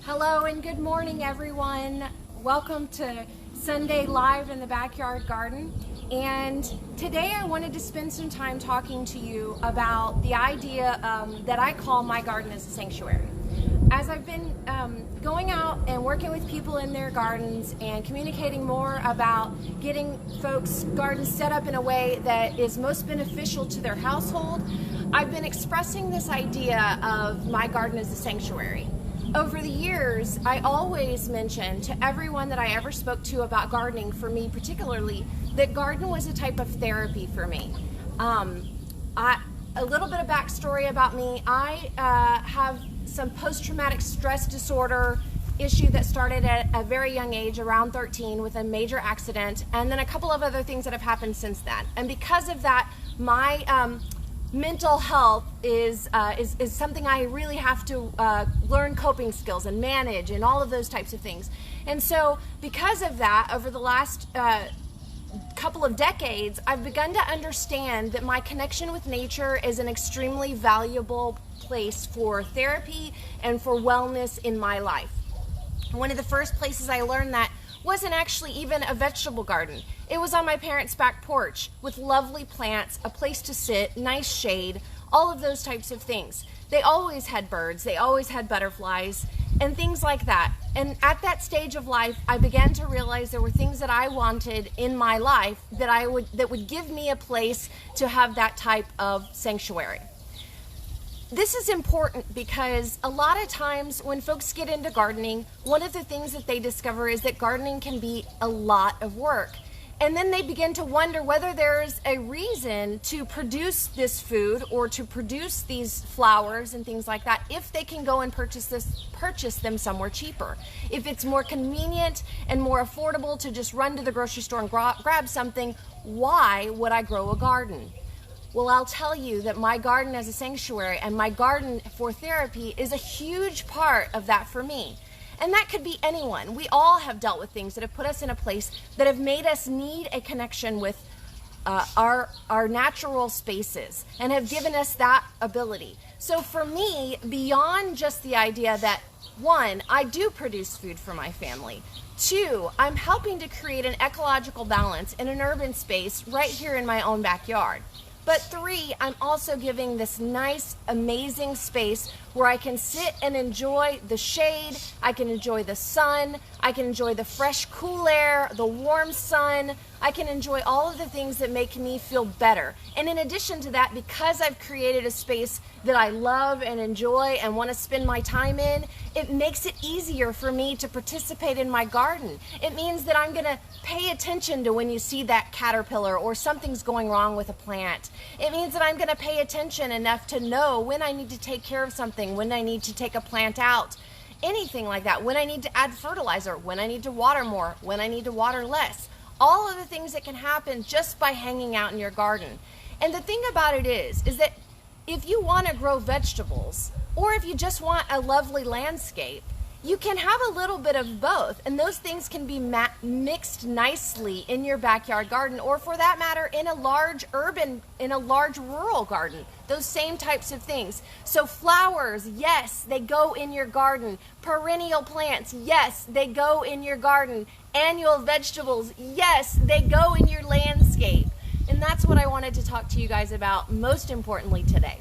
Hello and good morning, everyone. Welcome to Sunday Live in the Backyard Garden. And today I wanted to spend some time talking to you about the idea that I call my garden as a sanctuary. As I've been going out and working with people in their gardens and communicating more about getting folks' gardens set up in a way that is most beneficial to their household, I've been expressing this idea of my garden as a sanctuary. Over the years, I always mentioned to everyone that I ever spoke to about gardening, for me particularly, that garden was a type of therapy for me. A little bit of backstory about me. I have some post-traumatic stress disorder issue that started at a very young age, around 13, with a major accident, and then a couple of other things that have happened since then. And because of that, my mental health is something I really have to learn coping skills and manage and all of those types of things. And so because of that, over the last couple of decades, I've begun to understand that my connection with nature is an extremely valuable place for therapy and for wellness in my life. One of the first places I learned that wasn't actually even a vegetable garden. It was on my parents' back porch with lovely plants, a place to sit, nice shade, all of those types of things. They always had birds, they always had butterflies, and things like that. And at that stage of life, I began to realize there were things that I wanted in my life that would give me a place to have that type of sanctuary. This is important because a lot of times when folks get into gardening, one of the things that they discover is that gardening can be a lot of work. And then they begin to wonder whether there's a reason to produce this food or to produce these flowers and things like that if they can go and purchase them somewhere cheaper. If it's more convenient and more affordable to just run to the grocery store and grab something, why would I grow a garden? Well, I'll tell you that my garden as a sanctuary and my garden for therapy is a huge part of that for me. And that could be anyone. We all have dealt with things that have put us in a place that have made us need a connection with our natural spaces and have given us that ability. So for me, beyond just the idea that, one, I do produce food for my family. Two, I'm helping to create an ecological balance in an urban space right here in my own backyard. But three, I'm also giving this nice, amazing space where I can sit and enjoy the shade, I can enjoy the sun, I can enjoy the fresh, cool air, the warm sun, I can enjoy all of the things that make me feel better. And in addition to that, because I've created a space that I love and enjoy and want to spend my time in, it makes it easier for me to participate in my garden. It means that I'm going to pay attention to when you see that caterpillar or something's going wrong with a plant. It means that I'm going to pay attention enough to know when I need to take care of something, when I need to take a plant out, anything like that, when I need to add fertilizer, when I need to water more, when I need to water less. All of the things that can happen just by hanging out in your garden. And the thing about it is that if you want to grow vegetables, or if you just want a lovely landscape, you can have a little bit of both, and those things can be mixed nicely in your backyard garden, or for that matter, in a large rural garden, those same types of things. So flowers, yes, they go in your garden. Perennial plants, yes, they go in your garden. Annual vegetables, yes, they go in your landscape. And that's what I wanted to talk to you guys about most importantly today.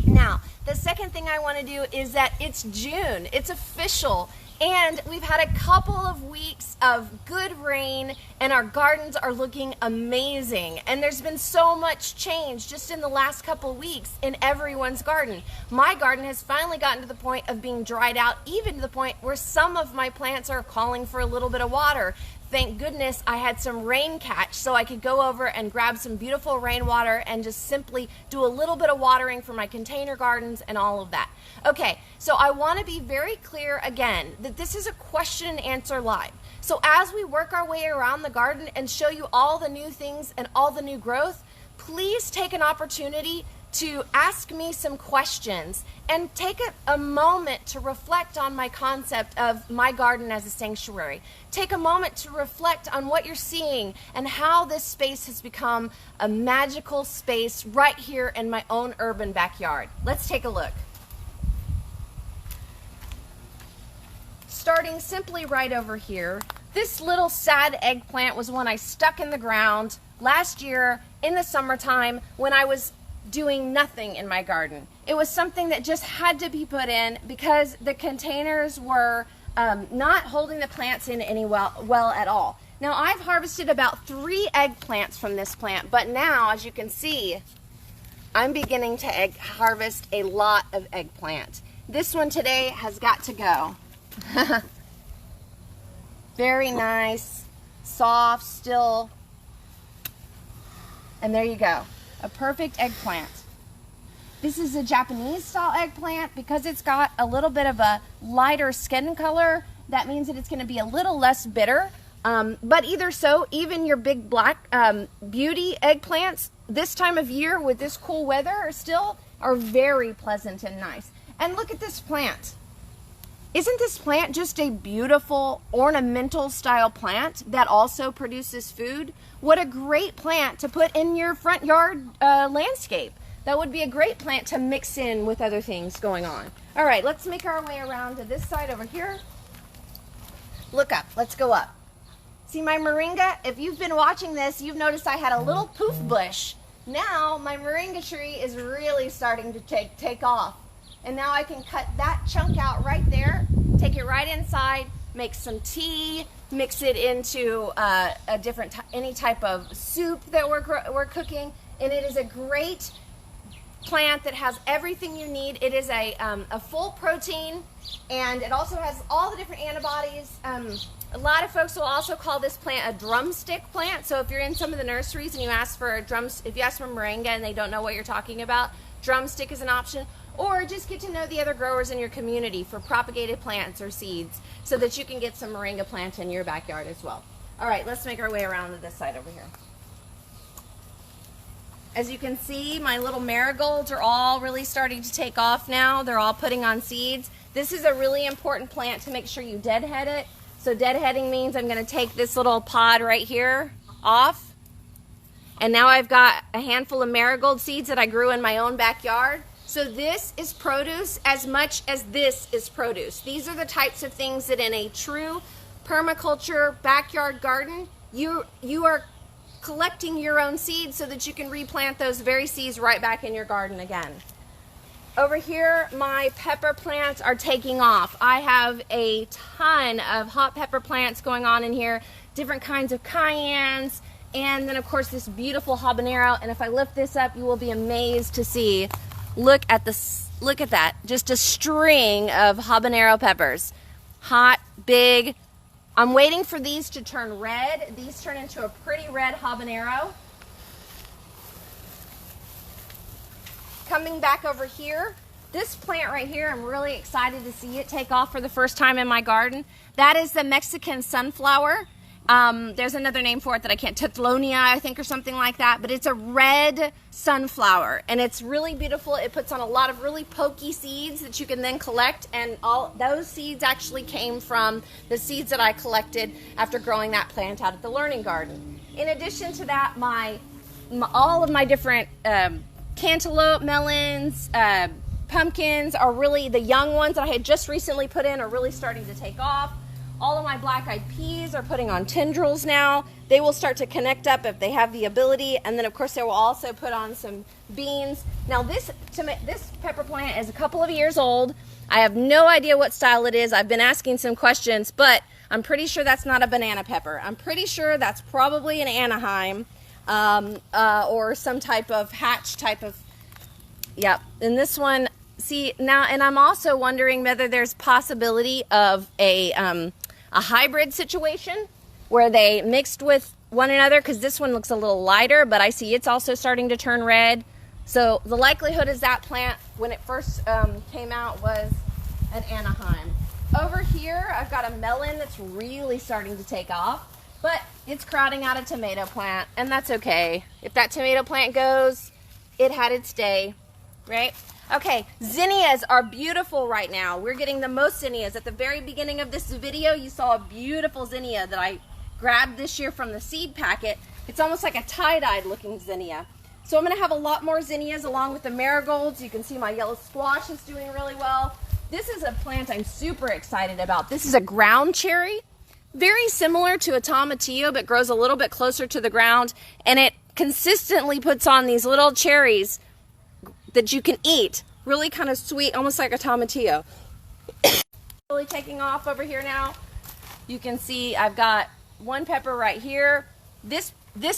Now, the second thing I want to do is that it's June. It's official. And we've had a couple of weeks of good rain and our gardens are looking amazing. And there's been so much change just in the last couple of weeks in everyone's garden. My garden has finally gotten to the point of being dried out, even to the point where some of my plants are calling for a little bit of water. Thank goodness I had some rain catch so I could go over and grab some beautiful rainwater and just simply do a little bit of watering for my container gardens and all of that. Okay, so I want to be very clear again that this is a question and answer live. So as we work our way around the garden and show you all the new things and all the new growth, please take an opportunity to ask me some questions and take a moment to reflect on my concept of my garden as a sanctuary. Take a moment to reflect on what you're seeing and how this space has become a magical space right here in my own urban backyard. Let's take a look. starting simply right over here. This little sad eggplant was one I stuck in the ground last year in the summertime when I was doing nothing in my garden. It was something that just had to be put in because the containers were not holding the plants in any well at all. Now I've harvested about 3 eggplants from this plant, but now, as you can see, I'm beginning to harvest a lot of eggplant. This one today has got to go. Very nice, soft, still, and there you go, a perfect eggplant. This is a Japanese style eggplant. Because it's got a little bit of a lighter skin color, that means that it's going to be a little less bitter. But either so, even your big black beauty eggplants this time of year with this cool weather still are very pleasant and nice. And look at this plant. Isn't this plant just a beautiful ornamental style plant that also produces food? What a great plant to put in your front yard landscape. That would be a great plant to mix in with other things going on. All right, let's make our way around to this side over here. Look up, let's go up. See my moringa? If you've been watching this, you've noticed I had a little poof bush. Now my moringa tree is really starting to take off. And now I can cut that chunk out right there, take it right inside, make some tea, mix it into a different any type of soup that we're cooking. And it is a great plant that has everything you need. It is a full protein, and it also has all the different antibodies. A lot of folks will also call this plant a drumstick plant. So if you're in some of the nurseries and you ask for if you ask for moringa and they don't know what you're talking about, drumstick is an option. Or just get to know the other growers in your community for propagated plants or seeds so that you can get some moringa plant in your backyard as well. All right, let's make our way around to this side over here. As you can see, my little marigolds are all really starting to take off now. They're all putting on seeds. This is a really important plant to make sure you deadhead it. So deadheading means I'm going to take this little pod right here off. And now I've got a handful of marigold seeds that I grew in my own backyard. So this is produce as much as this is produce. These are the types of things that in a true permaculture backyard garden, you are collecting your own seeds so that you can replant those very seeds right back in your garden again. Over here, my pepper plants are taking off. I have a ton of hot pepper plants going on in here, different kinds of cayennes, and then of course this beautiful habanero. And if I lift this up, you will be amazed to see. Look at that, just a string of habanero peppers. Hot, big. I'm waiting for these to turn red. These turn into a pretty red habanero. Coming back over here, this plant right here, I'm really excited to see it take off for the first time in my garden. That is the Mexican sunflower. There's another name for it that I can't, Teflonia, I think, or something like that, but it's a red sunflower, and it's really beautiful. It puts on a lot of really pokey seeds that you can then collect, and all those seeds actually came from the seeds that I collected after growing that plant out at the Learning Garden. In addition to that, all of my different cantaloupe, melons, pumpkins are really, the young ones that I had just recently put in are really starting to take off. All of my black-eyed peas are putting on tendrils now. They will start to connect up if they have the ability, and then of course they will also put on some beans. Now this pepper plant is a couple of years old. I have no idea what style it is. I've been asking some questions, but I'm pretty sure that's not a banana pepper. I'm pretty sure that's probably an Anaheim or some type of hatch type of, yep. And this one, see now, and I'm also wondering whether there's possibility of a hybrid situation where they mixed with one another, because this one looks a little lighter, but I see it's also starting to turn red. So the likelihood is that plant, when it first came out, was an Anaheim. Over here, I've got a melon that's really starting to take off, but it's crowding out a tomato plant, and that's okay. If that tomato plant goes, it had its day, right? Okay, zinnias are beautiful right now. We're getting the most zinnias. At the very beginning of this video, you saw a beautiful zinnia that I grabbed this year from the seed packet. It's almost like a tie-dyed looking zinnia. So I'm going to have a lot more zinnias along with the marigolds. You can see my yellow squash is doing really well. This is a plant I'm super excited about. This is a ground cherry, very similar to a tomatillo, but grows a little bit closer to the ground, and it consistently puts on these little cherries that you can eat. Really kind of sweet, almost like a tomatillo. Really taking off over here now. You can see I've got one pepper right here. This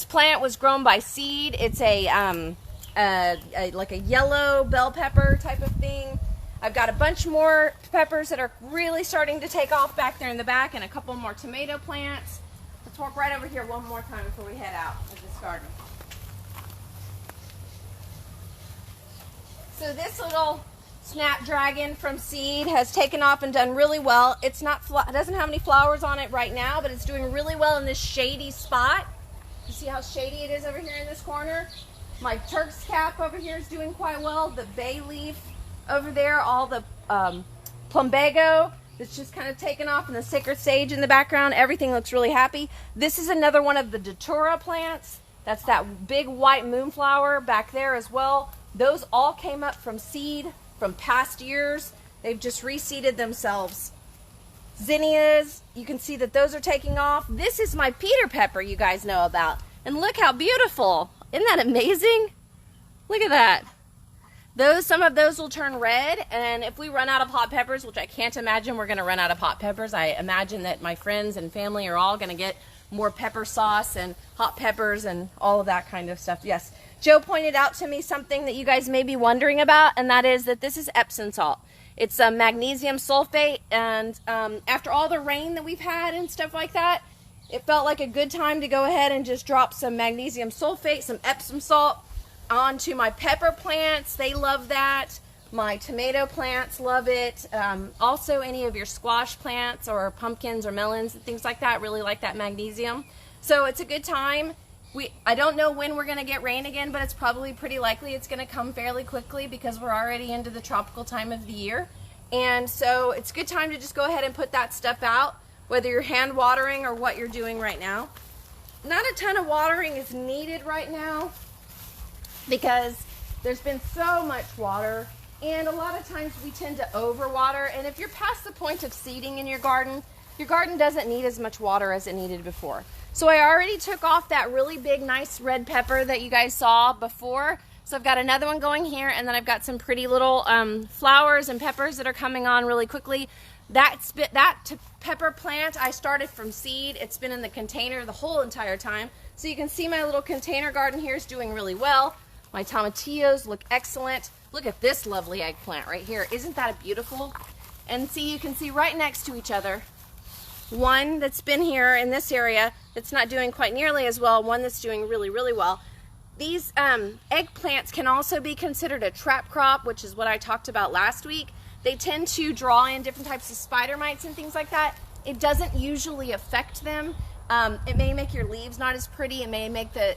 plant was grown by seed. It's like a yellow bell pepper type of thing. I've got a bunch more peppers that are really starting to take off back there in the back, and a couple more tomato plants. Let's walk right over here one more time before we head out of this garden. So this little snapdragon from seed has taken off and done really well. It doesn't have any flowers on it right now, but it's doing really well in this shady spot. You see how shady it is over here in this corner? My Turk's cap over here is doing quite well. The bay leaf over there, all the plumbago that's just kind of taken off, and the sacred sage in the background. Everything looks really happy. This is another one of the datura plants. That's that big white moonflower back there as well. Those all came up from seed from past years. They've just reseeded themselves. Zinnias, you can see that those are taking off. This is my Peter pepper you guys know about. And look how beautiful. Isn't that amazing? Look at that. Some of those will turn red, and if we run out of hot peppers, which I can't imagine we're going to run out of hot peppers, I imagine that my friends and family are all going to get more pepper sauce and hot peppers and all of that kind of stuff. Yes, Joe pointed out to me something that you guys may be wondering about, and that is that this is Epsom salt. It's a magnesium sulfate, and after all the rain that we've had and stuff like that, it felt like a good time to go ahead and just drop some magnesium sulfate, some Epsom salt, onto my pepper plants. They love that. My tomato plants love it. Also, any of your squash plants or pumpkins or melons and things like that really like that magnesium. So it's a good time. I don't know when we're going to get rain again, but it's probably pretty likely it's going to come fairly quickly because we're already into the tropical time of the year. And so it's a good time to just go ahead and put that stuff out, whether you're hand watering or what you're doing right now. Not a ton of watering is needed right now because there's been so much water, and a lot of times we tend to overwater. And if you're past the point of seeding in your garden doesn't need as much water as it needed before. So I already took off that really big, nice red pepper that you guys saw before. So I've got another one going here, and then I've got some pretty little flowers and peppers that are coming on really quickly. That pepper plant I started from seed. It's been in the container the whole entire time. So you can see my little container garden here is doing really well. My tomatillos look excellent. Look at this lovely eggplant right here. Isn't that beautiful? And see, you can see right next to each other, one that's been here in this area that's not doing quite nearly as well, one that's doing really, really well. These eggplants can also be considered a trap crop, which is what I talked about last week. They tend to draw in different types of spider mites and things like that. It doesn't usually affect them. It may make your leaves not as pretty. It may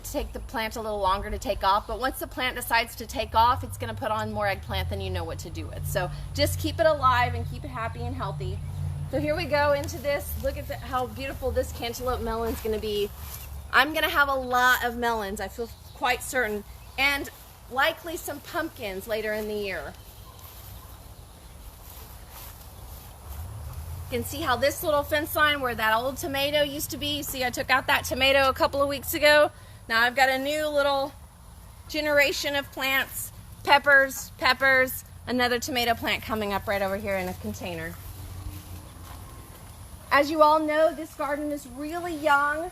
take the plant a little longer to take off, but once the plant decides to take off, it's going to put on more eggplant than you know what to do with. So just keep it alive and keep it happy and healthy. So here we go into this. Look at how beautiful this cantaloupe melon is going to be. I'm going to have a lot of melons, I feel quite certain, and likely some pumpkins later in the year. You can see how this little fence line where that old tomato used to be, see I took out that tomato a couple of weeks ago. Now I've got a new little generation of plants, peppers, another tomato plant coming up right over here in a container. As you all know, this garden is really young.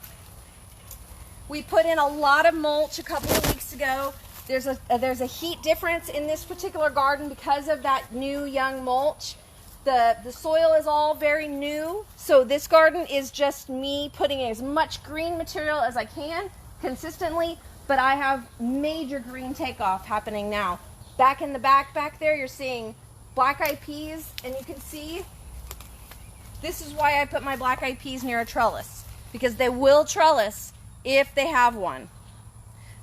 We put in a lot of mulch a couple of weeks ago. There's a heat difference in this particular garden because of that new young mulch. The soil is all very new, so this garden is just me putting in as much green material as I can consistently, but I have major green takeoff happening now. Back in the back there, you're seeing black-eyed peas, and you can see this is why I put my black-eyed peas near a trellis, because they will trellis if they have one.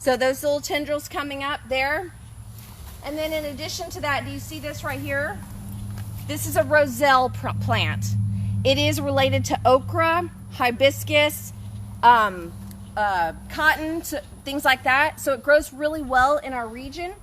So those little tendrils coming up there. And then in addition to that, do you see this right here? This is a roselle plant. It is related to okra, hibiscus, cotton, things like that. So it grows really well in our region,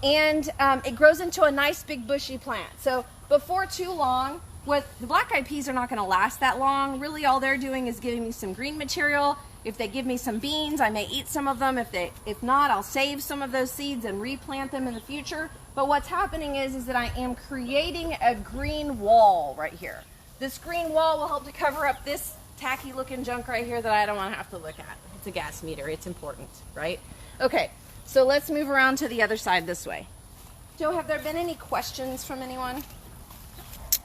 and it grows into a nice big bushy plant. So before too long, what the black-eyed peas are not going to last that long. Really, all they're doing is giving me some green material. If they give me some beans, I may eat some of them. If not, I'll save some of those seeds and replant them in the future. But what's happening is that I am creating a green wall right here. This green wall will help to cover up this tacky looking junk right here that I don't want to have to look at. It's a gas meter. It's important, right? Okay, so let's move around to the other side this way. Joe, have there been any questions from anyone?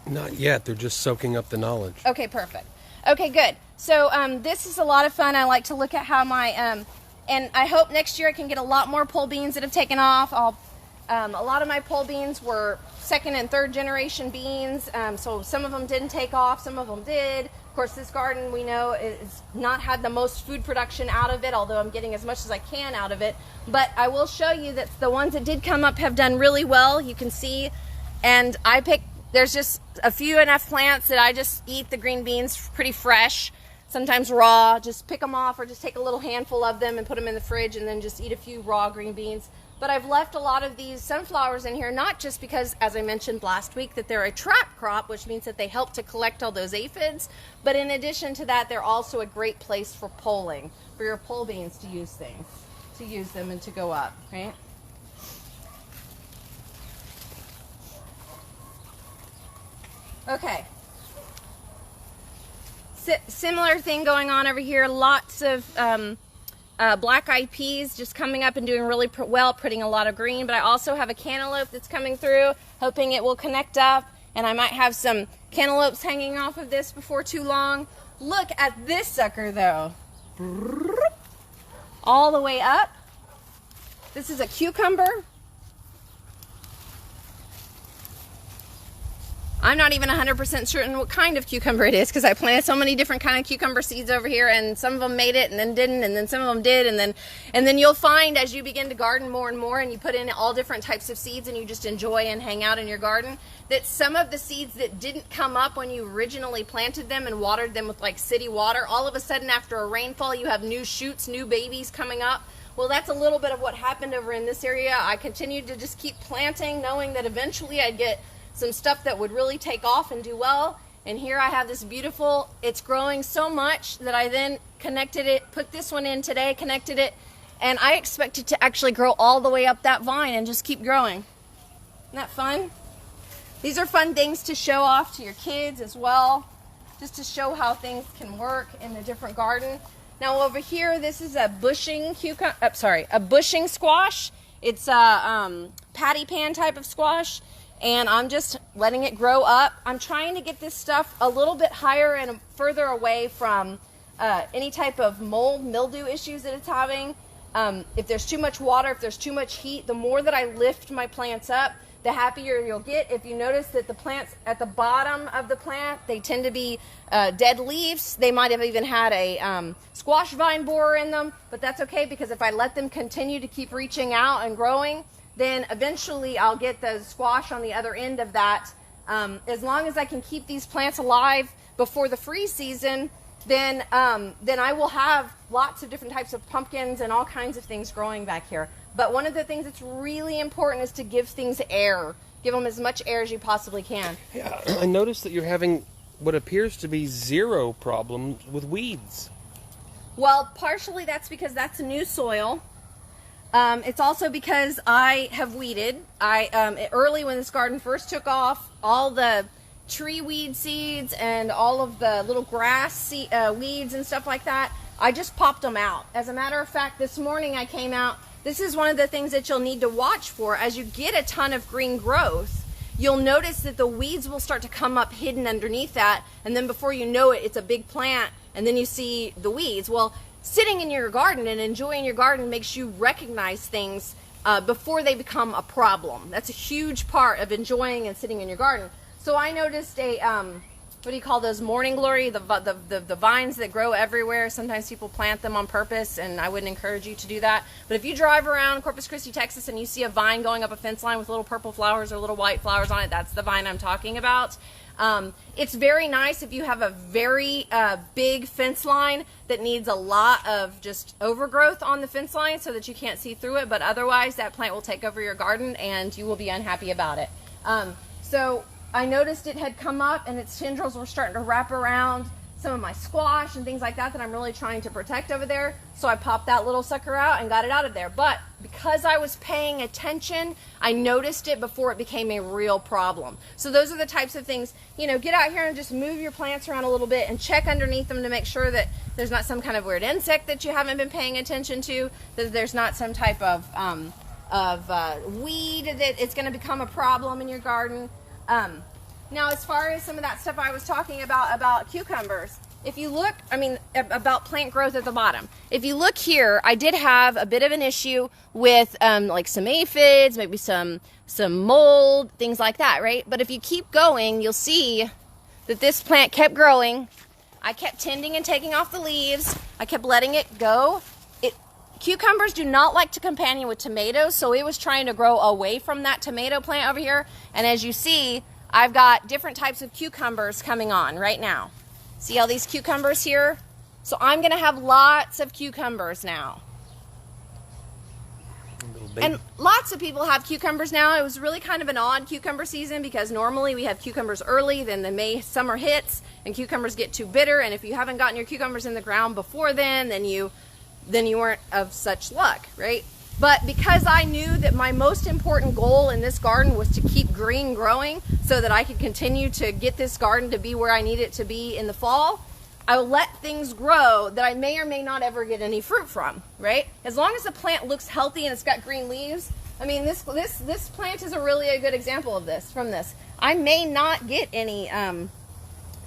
Not yet. They're just soaking up the knowledge. Okay, perfect. Okay, good. So this is a lot of fun. I like to look at how my, and I hope next year I can get a lot more pole beans that have taken off. A lot of my pole beans were second and third generation beans, so some of them didn't take off, some of them did. Of course, this garden we know is not had the most food production out of it, although I'm getting as much as I can out of it. But I will show you that the ones that did come up have done really well. You can see, and I picked, there's just a few enough plants that I just eat the green beans pretty fresh, sometimes raw. Just pick them off or just take a little handful of them and put them in the fridge and then just eat a few raw green beans. But I've left a lot of these sunflowers in here, not just because, as I mentioned last week, that they're a trap crop, which means that they help to collect all those aphids, but in addition to that, they're also a great place for polling, for your pole beans to use them and to go up, right? Okay. Similar thing going on over here, lots of black-eyed peas just coming up and doing really well, putting a lot of green, but I also have a cantaloupe that's coming through, hoping it will connect up, and I might have some cantaloupes hanging off of this before too long. Look at this sucker though. All the way up. This is a cucumber. I'm not even 100% certain what kind of cucumber it is because I planted so many different kind of cucumber seeds over here, and some of them made it and then didn't, and then some of them did, and then you'll find as you begin to garden more and more and you put in all different types of seeds and you just enjoy and hang out in your garden, that some of the seeds that didn't come up when you originally planted them and watered them with like city water, all of a sudden after a rainfall you have new shoots, new babies coming up. Well, that's a little bit of what happened over in this area. I continued to just keep planting, knowing that eventually I'd get some stuff that would really take off and do well. And here I have this beautiful, it's growing so much that I then connected it, put this one in today, connected it, and I expect it to actually grow all the way up that vine and just keep growing. Isn't that fun? These are fun things to show off to your kids as well, just to show how things can work in a different garden. Now over here, this is a bushing a bushing squash. It's a patty pan type of squash. And I'm just letting it grow up. I'm trying to get this stuff a little bit higher and further away from any type of mold, mildew issues that it's having. If there's too much water, if there's too much heat, the more that I lift my plants up, the happier you'll get. If you notice that the plants at the bottom of the plant, they tend to be dead leaves. They might have even had a squash vine borer in them, but that's okay because if I let them continue to keep reaching out and growing, then eventually I'll get the squash on the other end of that. As long as I can keep these plants alive before the freeze season, then I will have lots of different types of pumpkins and all kinds of things growing back here. But one of the things that's really important is to give things air. Give them as much air as you possibly can. Yeah, I noticed that you're having what appears to be zero problems with weeds. Well, partially that's because that's new soil. It's also because I have weeded. Early when this garden first took off, all the tree weed seeds and all of the little grass weeds and stuff like that, I just popped them out. As a matter of fact, this morning I came out. This is one of the things that you'll need to watch for. As you get a ton of green growth, you'll notice that the weeds will start to come up hidden underneath that, and then before you know it, it's a big plant, and then you see the weeds. Well, sitting in your garden and enjoying your garden makes you recognize things before they become a problem. That's a huge part of enjoying and sitting in your garden. So I noticed a, what do you call those, morning glory, the vines that grow everywhere. Sometimes people plant them on purpose, and I wouldn't encourage you to do that. But if you drive around Corpus Christi, Texas, and you see a vine going up a fence line with little purple flowers or little white flowers on it, that's the vine I'm talking about. It's very nice if you have a very big fence line that needs a lot of just overgrowth on the fence line so that you can't see through it, but otherwise that plant will take over your garden and you will be unhappy about it. So I noticed it had come up and its tendrils were starting to wrap around some of my squash and things like that I'm really trying to protect over there. So I popped that little sucker out and got it out of there. But because I was paying attention, I noticed it before it became a real problem. So those are the types of things, you know, get out here and just move your plants around a little bit and check underneath them to make sure that there's not some kind of weird insect that you haven't been paying attention to, that there's not some type of weed that it's going to become a problem in your garden. Now, as far as some of that stuff I was talking about cucumbers, if you look, I mean, about plant growth at the bottom. If you look here, I did have a bit of an issue with like some aphids, maybe some mold, things like that, right? But if you keep going, you'll see that this plant kept growing. I kept tending and taking off the leaves. I kept letting it go. Cucumbers do not like to companion with tomatoes, so it was trying to grow away from that tomato plant over here. And as you see, I've got different types of cucumbers coming on right now. See all these cucumbers here? So I'm going to have lots of cucumbers now. And lots of people have cucumbers now. It was really kind of an odd cucumber season because normally we have cucumbers early, then the May summer hits and cucumbers get too bitter. And if you haven't gotten your cucumbers in the ground before then you weren't of such luck, right? But because I knew that my most important goal in this garden was to keep green growing so that I could continue to get this garden to be where I need it to be in the fall, I will let things grow that I may or may not ever get any fruit from, right? As long as the plant looks healthy and it's got green leaves. I mean, this plant is really a good example of this, from this. I may not get any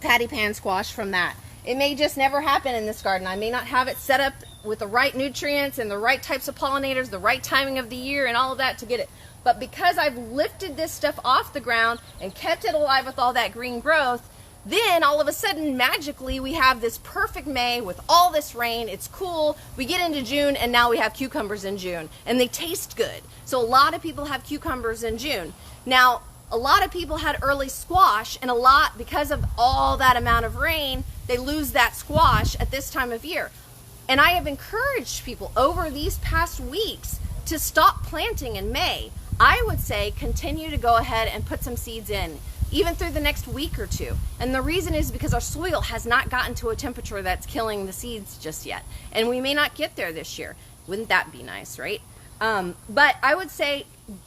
patty pan squash from that. It may just never happen in this garden. I may not have it set up with the right nutrients and the right types of pollinators, the right timing of the year and all of that to get it. But because I've lifted this stuff off the ground and kept it alive with all that green growth, then all of a sudden, magically, we have this perfect May with all this rain. It's cool. We get into June, and now we have cucumbers in June, and they taste good. So a lot of people have cucumbers in June. Now, a lot of people had early squash, and because of all that amount of rain, they lose that squash at this time of year. And I have encouraged people over these past weeks to stop planting in May. I would say continue to go ahead and put some seeds in, even through the next week or two. And the reason is because our soil has not gotten to a temperature that's killing the seeds just yet. And we may not get there this year. Wouldn't that be nice, right? But I would say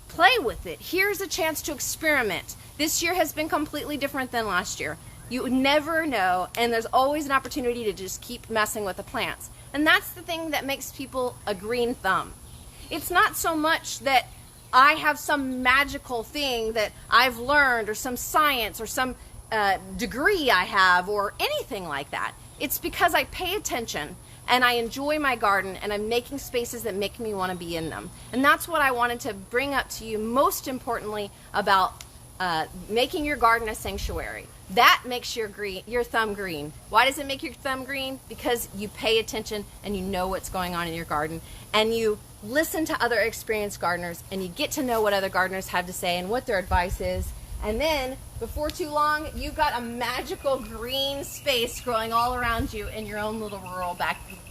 play with it. Here's a chance to experiment. This year has been completely different than last year. You would never know, and there's always an opportunity to just keep messing with the plants. And that's the thing that makes people a green thumb. It's not so much that I have some magical thing that I've learned or some science or some degree I have or anything like that. It's because I pay attention and I enjoy my garden and I'm making spaces that make me want to be in them. And that's what I wanted to bring up to you most importantly about making your garden a sanctuary. That makes your thumb green. Why does it make your thumb green? Because you pay attention and you know what's going on in your garden and you listen to other experienced gardeners and you get to know what other gardeners have to say and what their advice is. And then before too long, you've got a magical green space growing all around you in your own little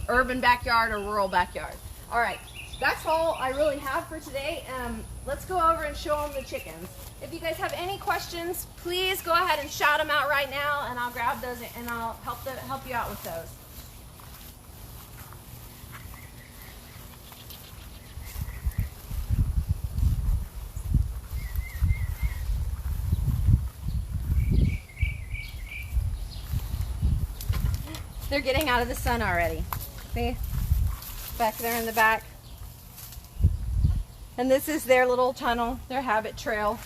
urban backyard or rural backyard. All right, that's all I really have for today. Let's go over and show them the chickens. If you guys have any questions, please go ahead and shout them out right now, and I'll grab those and I'll help you out with those. They're getting out of the sun already. See? Back there in the back. And this is their little tunnel, their habit trail.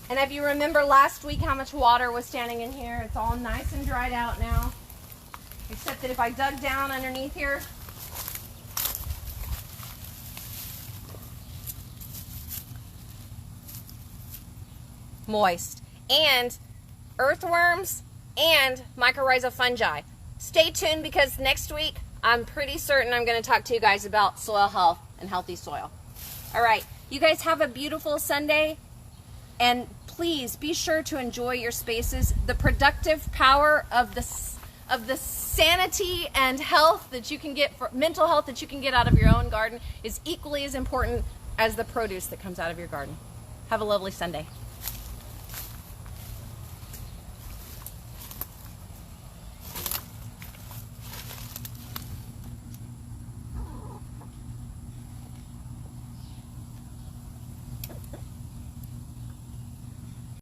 And if you remember last week how much water was standing in here, it's all nice and dried out now. Except that if I dug down underneath here, moist. And earthworms and mycorrhizal fungi. Stay tuned because next week I'm pretty certain I'm going to talk to you guys about soil health and healthy soil. All right, you guys have a beautiful Sunday, and please be sure to enjoy your spaces. The productive power of of the sanity and health that you can get, for mental health that you can get out of your own garden, is equally as important as the produce that comes out of your garden. Have a lovely Sunday.